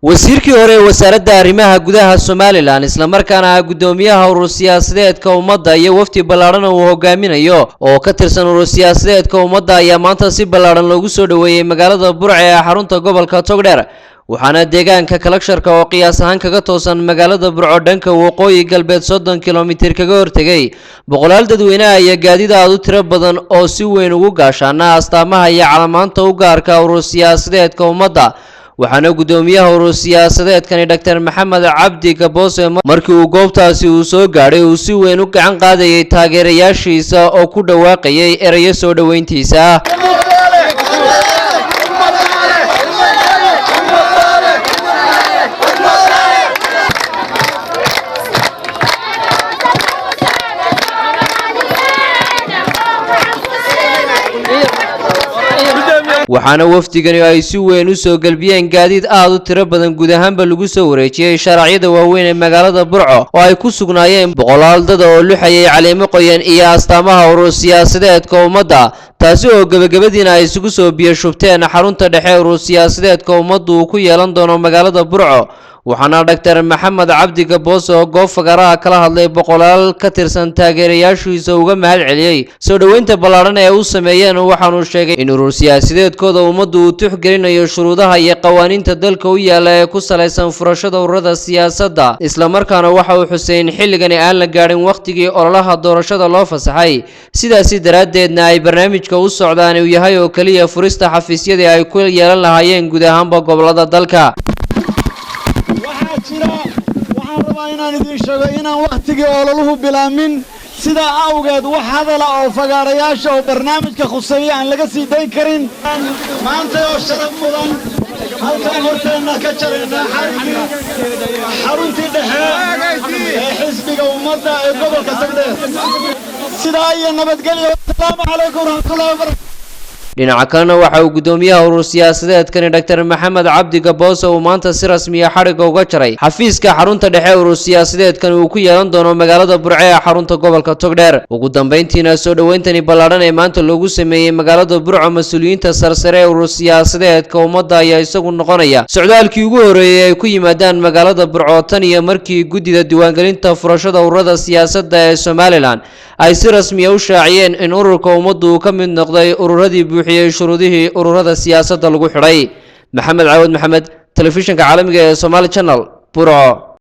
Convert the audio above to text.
wasiirkii hore ee wasaaradda arrimaha gudaha Somaliland isla markaana gudoomiyaha urur siyaasadeedka ummadda iyo wafdi ballaaran oo hogaaminayo oo ka tirsan urur siyaasadeedka ummadda ayaa maanta si ballaaran loogu soo dhaweeyay magaalada Burco ee xarunta gobolka Togdheer waxaana deegaanka Kalagsharka oo qiyaas ahaan kaga toosan magaalada Burco dhanka waqooyi galbeed 30 kiiloomitir kaga hortagay boqolaal dadweyne iyo gaadiid aad u tiro badan oo si weyn ugu gaashaana astaamaha iyo calaamaanta u gaarka urur siyaasadeedka ummadda waxaana gudoomiyaha urur siyaasadeedkani Dr. Maxamed Cabdi Gaboose markii uu goobtaasi uu soo gaaray uu si weyn u gacan qaadayay taageerayaashiisa oo ku dhawaaqayay erayo soo dhaweyntiisa waxaana wafdigani ay si weyn u soo galbiyeen gaadiid aad u tiro badan guud ahaanba lagu soo wareejiyay sharciyada waaweyn ee magaalada Burco oo ay ku sugnaayeen boqolaal dad oo luxayay caleemo qoyan iyo astaamaha urur siyaasadeedka ummadda taasi oo gabagabadiina ay isugu soo biyashubteen xarunta dhexe urur siyaasadeedka ummaddu uu ku yeelan doono magaalada Burco waxaana Dr. Maxamed Cabdi Gaboose oo goob fagaraha kala hadlay boqolaal ka tirsan taageerayaashiisa uga mahad celiyay soo dhaweynta ballaaran ee uu sameeyeen waxaanu sheegay in urur siyaasadeedkooda ummaddu uu tixgelinayo shuruudaha iyo qawaaniinta dalka u yaala ee ku saleysan furashada ururada siyaasadda isla markaana waxa uu xuseen xilligan aan la gaarin waqtigii ololaha doorashada loo fasaxay sidaasi daraadeedna ay barnaamijka u socdaan uu yahay oo kaliya furista xafiisyada ay ku yeelan lahaayeen guud ahaanba gobolada dalka waxaan rabaa inaan idin sheego inaan waqtigii ololuhu bilaamin sidaa awgeed wax hadala oo fagaarayaasha oo barnaamijka khuseeya aan laga sii dayn karin maanta oo sharaf mudan halkan horteenna ka jarayna xaruntii dhexe ee xisbiga ummadda ee gobolka Togdheer sidaa iyo nabadgelyo assalaamu calaykum waraxmatullaahi wabarakaatuh dhinaca kalena waxa uu gudoomiyaha urur siyaasadeedkani Dr. Maxamed Cabdi Gaboose uu maanta si rasmi ah xariga uga jaray xafiiska xarunta dhexe urur siyaasadeedkani uu ku yeelan doono magaalada Burco ee xarunta gobolka Togdheer ugu dambeyntiina soo dhaweyntani ballaaran ee maanta loogu sameeyay magaalada Burco mas'uuliyiinta sarsare ee urur siyaasadeedka ummadda ayaa isagu noqonaya socdaalkii ugu horeeyay ay ku yimaadaan magaalada Burco tan iyo markii gudida diiwaangelinta furashada ururada siyaasadda ee Somaliland ay si rasmi ah u shaaciyeen in ururka ummaddu uu ka mid noqday ururadii buuxiyay shuruudihii ururada siyaasadda lagu xidhay maxamed caawad maxamed telefishinka caalamiga ee Somali Channel Burco.